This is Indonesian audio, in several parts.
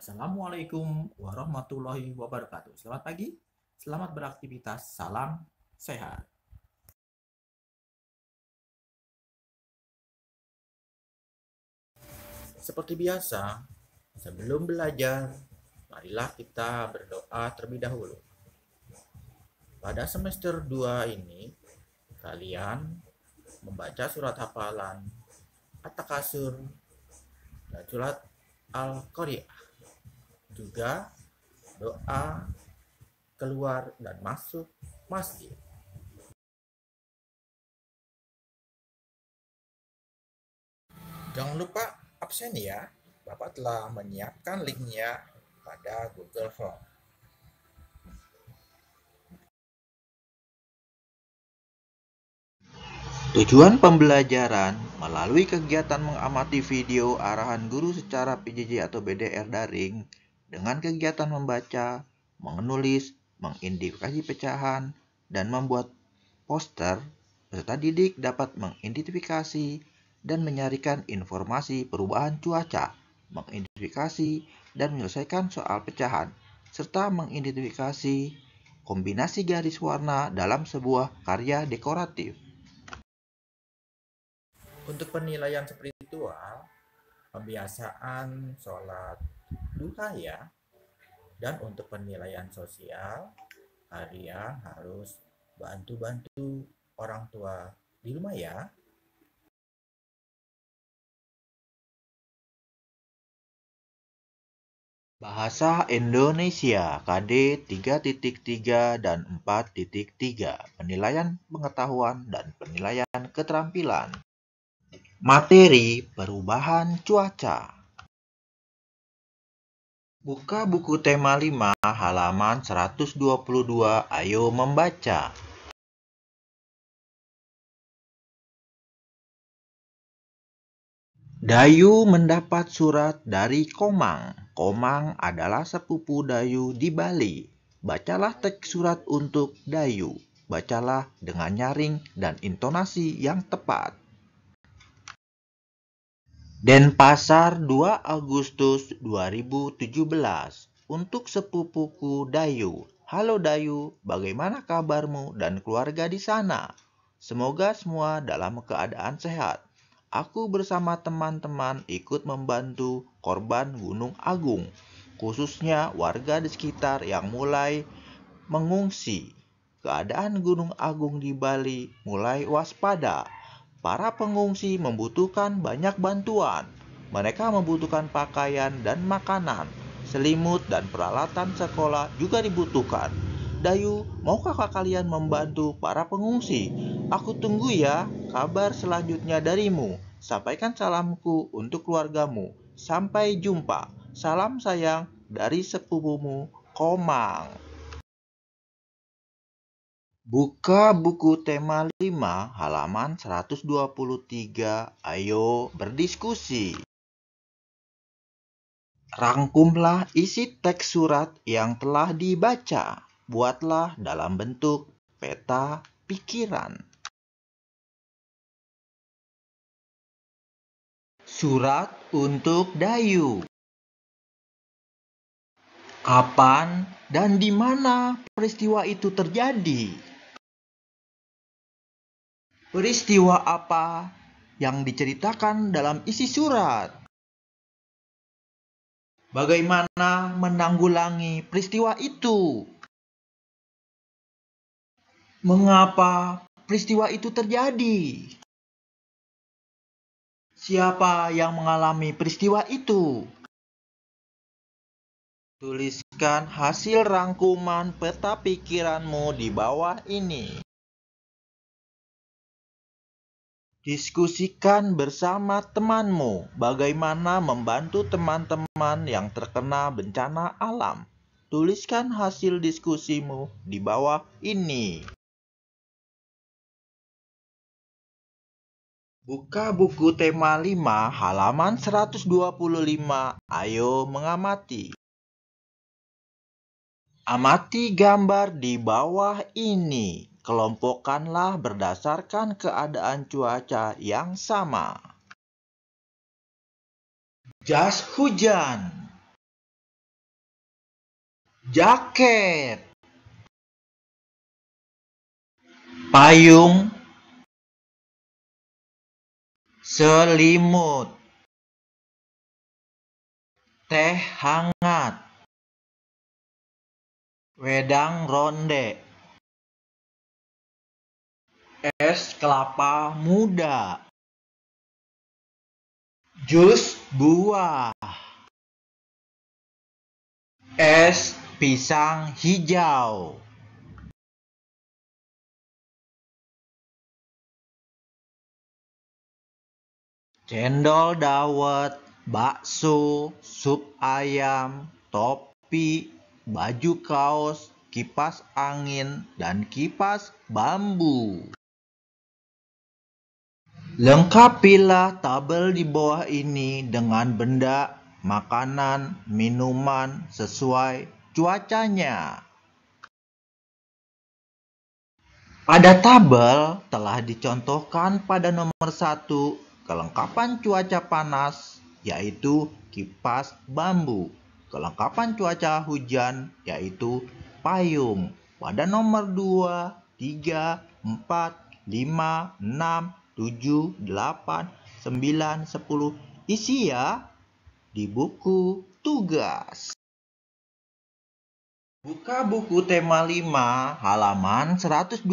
Assalamualaikum warahmatullahi wabarakatuh. Selamat pagi, selamat beraktivitas, salam sehat. Seperti biasa, sebelum belajar, marilah kita berdoa terlebih dahulu. Pada semester 2 ini, kalian membaca surat hafalan At-Takasur dan surat Al-Qari'ah. Juga doa keluar dan masuk masjid. Jangan lupa absen ya. Bapak telah menyiapkan linknya pada Google Form. Tujuan pembelajaran melalui kegiatan mengamati video arahan guru secara PJJ atau BDR daring dengan kegiatan membaca, menulis, mengidentifikasi pecahan, dan membuat poster, peserta didik dapat mengidentifikasi dan menyarikan informasi perubahan cuaca, mengidentifikasi dan menyelesaikan soal pecahan, serta mengidentifikasi kombinasi garis warna dalam sebuah karya dekoratif. Untuk penilaian spiritual, pembiasaan sholat duha ya. Dan untuk penilaian sosial, kalian harus bantu-bantu orang tua di rumah ya. Bahasa Indonesia KD 3.3 dan 4.3, penilaian pengetahuan dan penilaian keterampilan. Materi perubahan cuaca. Buka buku tema 5 halaman 122, ayo membaca. Dayu mendapat surat dari Komang. Komang adalah sepupu Dayu di Bali. Bacalah teks surat untuk Dayu. Bacalah dengan nyaring dan intonasi yang tepat. Denpasar 2 Agustus 2017. Untuk sepupuku Dayu. Halo Dayu, bagaimana kabarmu dan keluarga di sana? Semoga semua dalam keadaan sehat. Aku bersama teman-teman ikut membantu korban Gunung Agung, khususnya warga di sekitar yang mulai mengungsi. Keadaan Gunung Agung di Bali mulai waspada. Para pengungsi membutuhkan banyak bantuan. Mereka membutuhkan pakaian dan makanan, selimut dan peralatan sekolah juga dibutuhkan. Dayu, maukah kalian membantu para pengungsi? Aku tunggu ya kabar selanjutnya darimu. Sampaikan salamku untuk keluargamu. Sampai jumpa. Salam sayang dari sepupumu, Komang. Buka buku tema 5 halaman 123, ayo berdiskusi. Rangkumlah isi teks surat yang telah dibaca. Buatlah dalam bentuk peta pikiran. Surat untuk Dayu. Kapan dan di mana peristiwa itu terjadi? Peristiwa apa yang diceritakan dalam isi surat? Bagaimana menanggulangi peristiwa itu? Mengapa peristiwa itu terjadi? Siapa yang mengalami peristiwa itu? Tuliskan hasil rangkuman peta pikiranmu di bawah ini. Diskusikan bersama temanmu bagaimana membantu teman-teman yang terkena bencana alam. Tuliskan hasil diskusimu di bawah ini. Buka buku tema 5 halaman 125, ayo mengamati. Amati gambar di bawah ini. Kelompokkanlah berdasarkan keadaan cuaca yang sama. Jas hujan. jaket, payung, selimut, teh hangat, wedang ronde, es kelapa muda, jus buah, es pisang hijau, cendol dawet, bakso, sup ayam, topi, baju kaos, kipas angin, dan kipas bambu. Lengkapilah tabel di bawah ini dengan benda, makanan, minuman sesuai cuacanya. Pada tabel telah dicontohkan pada nomor 1 kelengkapan cuaca panas, yaitu kipas bambu. Kelengkapan cuaca hujan, yaitu payung. Pada nomor 2, 3, 4, 5, 6, 7, 8, 9, 10. Isi ya di buku tugas. Buka buku tema 5 halaman 126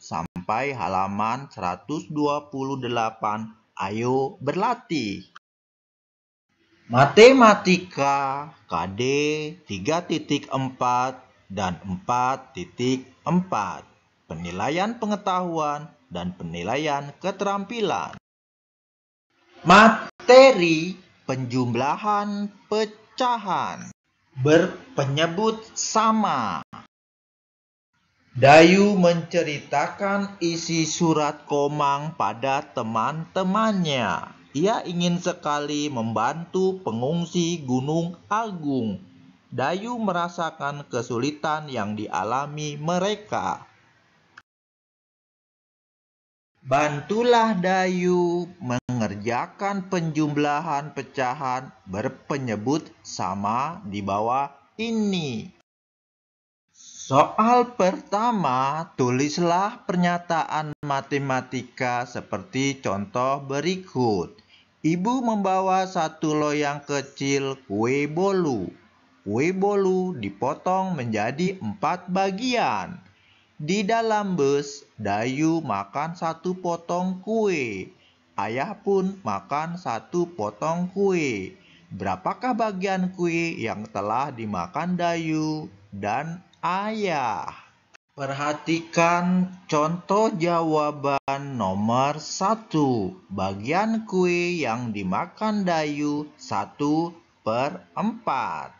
sampai halaman 128. Ayo berlatih. Matematika KD 3.4 dan 4.4. Penilaian pengetahuan dan penilaian keterampilan. Materi penjumlahan pecahan berpenyebut sama. Dayu menceritakan isi surat Komang pada teman-temannya. Ia ingin sekali membantu pengungsi Gunung Agung. Dayu merasakan kesulitan yang dialami mereka. Bantulah Dayu mengerjakan penjumlahan pecahan berpenyebut sama di bawah ini. Soal pertama, tulislah pernyataan matematika seperti contoh berikut. Ibu membawa satu loyang kecil kue bolu. Kue bolu dipotong menjadi 4 bagian. Di dalam bus, Dayu makan 1 potong kue. Ayah pun makan 1 potong kue. Berapakah bagian kue yang telah dimakan Dayu dan ayah? Perhatikan contoh jawaban nomor 1. Bagian kue yang dimakan Dayu 1/4.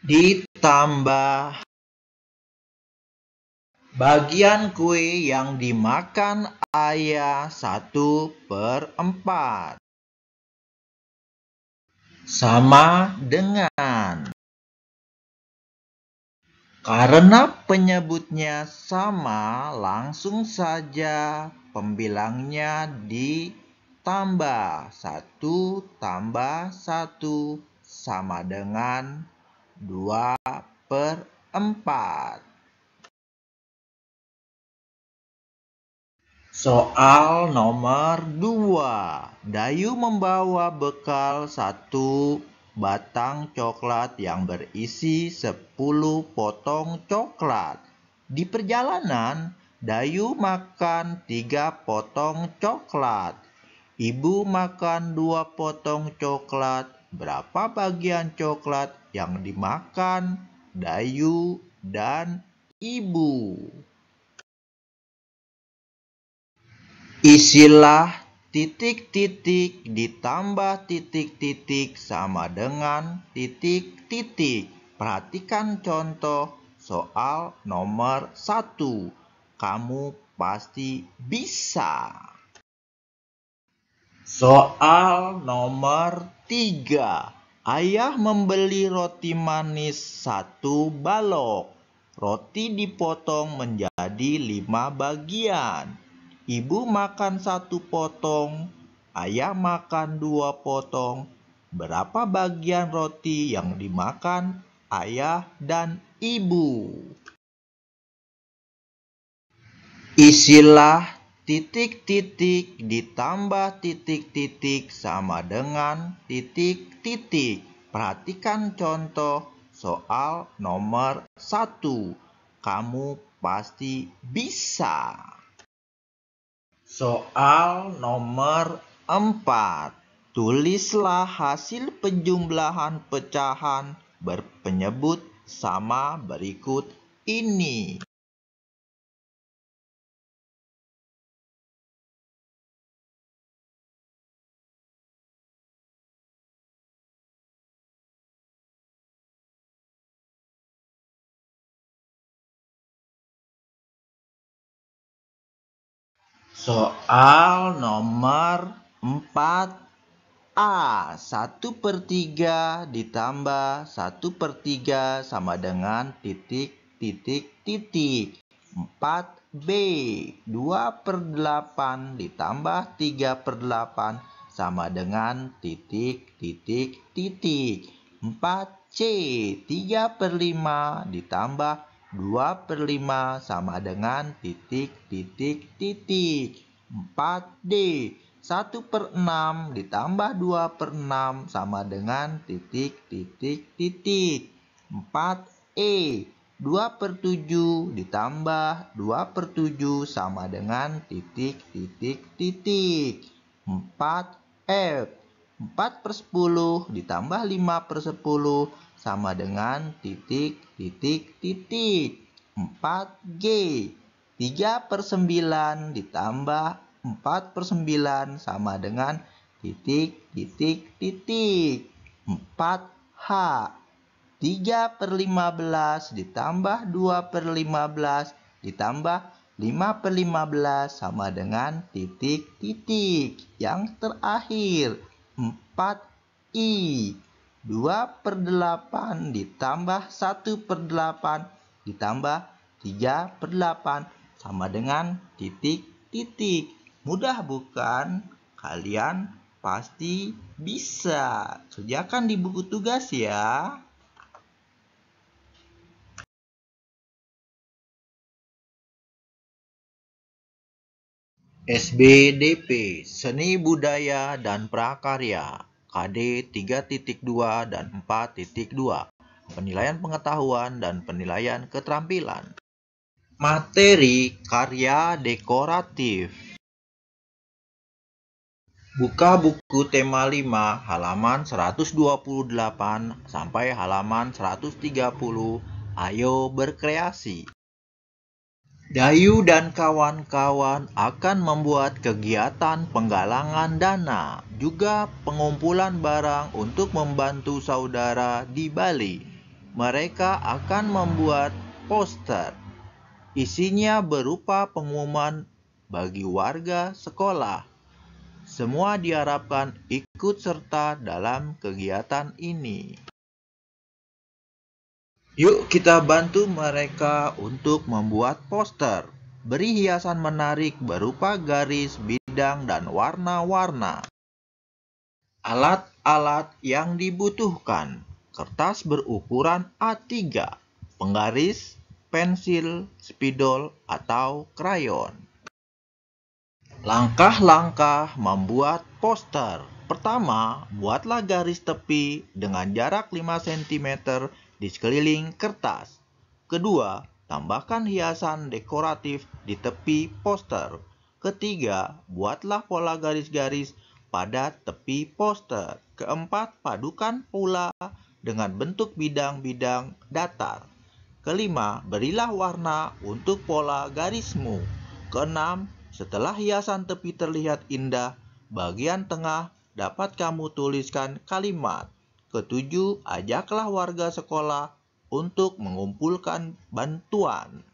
Ditambah bagian kue yang dimakan ayah 1/4. Sama dengan. Karena penyebutnya sama, langsung saja pembilangnya ditambah. 1 tambah 1 sama dengan 2/4. Soal nomor 2. Dayu membawa bekal 1 batang coklat yang berisi 10 potong coklat. Di perjalanan, Dayu makan 3 potong coklat. Ibu makan 2 potong coklat. Berapa bagian coklat yang dimakan Dayu dan ibu? Isilah titik-titik ditambah titik-titik sama dengan titik-titik. Perhatikan contoh soal nomor 1. Kamu pasti bisa. Soal nomor 3. Ayah membeli roti manis 1 balok. Roti dipotong menjadi 5 bagian. Ibu makan 1 potong, ayah makan 2 potong, Berapa bagian roti yang dimakan ayah dan ibu? Isilah titik-titik ditambah titik-titik sama dengan titik-titik. Perhatikan contoh soal nomor 1. Kamu pasti bisa. Soal nomor 4. Tulislah hasil penjumlahan pecahan berpenyebut sama berikut ini. Soal nomor 4A. 1/3 ditambah 1/3 sama dengan titik, titik, titik. 4B. 2/8 ditambah 3/8 sama dengan titik, titik, titik. 4C. 3/5 ditambah 2/5 sama dengan titik, titik, titik. 4D. 1/6 ditambah 2/6 sama dengan titik, titik, titik. 4E. 2/7 ditambah 2/7 sama dengan titik, titik, titik. 4F. 4/10 ditambah 5/10 sama dengan titik, titik, titik. 4G. 3/9 ditambah 4/9 sama dengan titik, titik, titik. 4H. 3/15 ditambah 2/15 ditambah 5/15 sama dengan titik, titik. Yang terakhir, 4I. 2/8 ditambah 1/8 ditambah 3/8 sama dengan titik, titik. Mudah bukan? Kalian pasti bisa. Kerjakan di buku tugas ya. SBDP, Seni Budaya dan Prakarya, KD 3.2 dan 4.2, penilaian pengetahuan dan penilaian keterampilan. Materi karya dekoratif. Buka buku tema 5 halaman 128 sampai halaman 130. Ayo berkreasi. Dayu dan kawan-kawan akan membuat kegiatan penggalangan dana, juga pengumpulan barang untuk membantu saudara di Bali. Mereka akan membuat poster. Isinya berupa pengumuman bagi warga sekolah. Semua diharapkan ikut serta dalam kegiatan ini. Yuk kita bantu mereka untuk membuat poster. Beri hiasan menarik berupa garis, bidang, dan warna-warna. Alat-alat yang dibutuhkan. Kertas berukuran A3, penggaris, pensil, spidol, atau krayon. Langkah-langkah membuat poster. Pertama, buatlah garis tepi dengan jarak 5 cm di sekeliling kertas. Kedua, tambahkan hiasan dekoratif di tepi poster. Ketiga, buatlah pola garis-garis pada tepi poster. Keempat, padukan pula dengan bentuk bidang-bidang datar. Kelima, berilah warna untuk pola garismu. Keenam, setelah hiasan tepi terlihat indah, bagian tengah dapat kamu tuliskan kalimat. Ketujuh, ajaklah warga sekolah untuk mengumpulkan bantuan.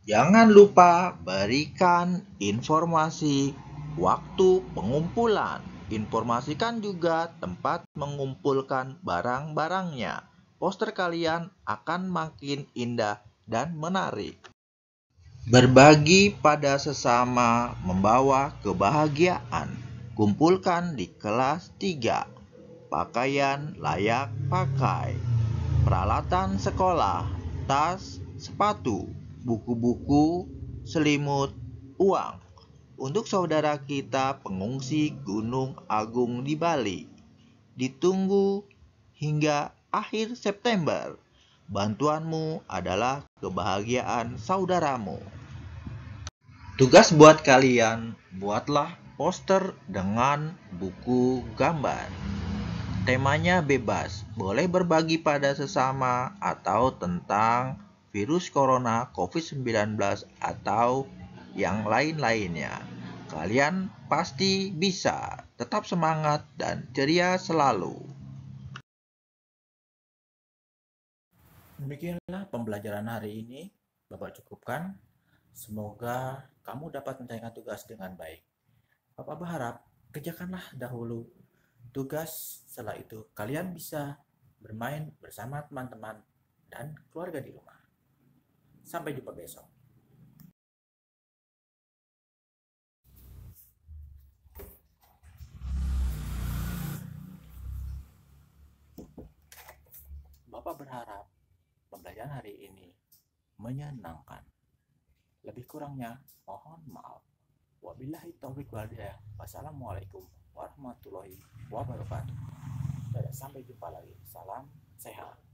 Jangan lupa berikan informasi waktu pengumpulan. Informasikan juga tempat mengumpulkan barang-barangnya. Poster kalian akan makin indah dan menarik. Berbagi pada sesama membawa kebahagiaan. Kumpulkan di kelas 3. pakaian layak pakai, peralatan sekolah, tas, sepatu, buku-buku, selimut, uang. Untuk saudara kita pengungsi Gunung Agung di Bali, ditunggu hingga akhir September. Bantuanmu adalah kebahagiaan saudaramu. Tugas buat kalian, buatlah poster dengan buku gambar. Temanya bebas, boleh berbagi pada sesama atau tentang virus corona COVID-19 atau yang lain-lainnya. Kalian pasti bisa, tetap semangat dan ceria selalu. Demikianlah pembelajaran hari ini, Bapak cukupkan. Semoga kamu dapat menyelesaikan tugas dengan baik. Bapak berharap kerjakanlah dahulu tugas, setelah itu kalian bisa bermain bersama teman-teman dan keluarga di rumah. Sampai jumpa besok. Bapak berharap pembelajaran hari ini menyenangkan. Lebih kurangnya mohon maaf. Wabillahi taufiq wal hidayah. Wassalamualaikum warahmatullahi wabarakatuh. Sampai jumpa lagi. Salam sehat.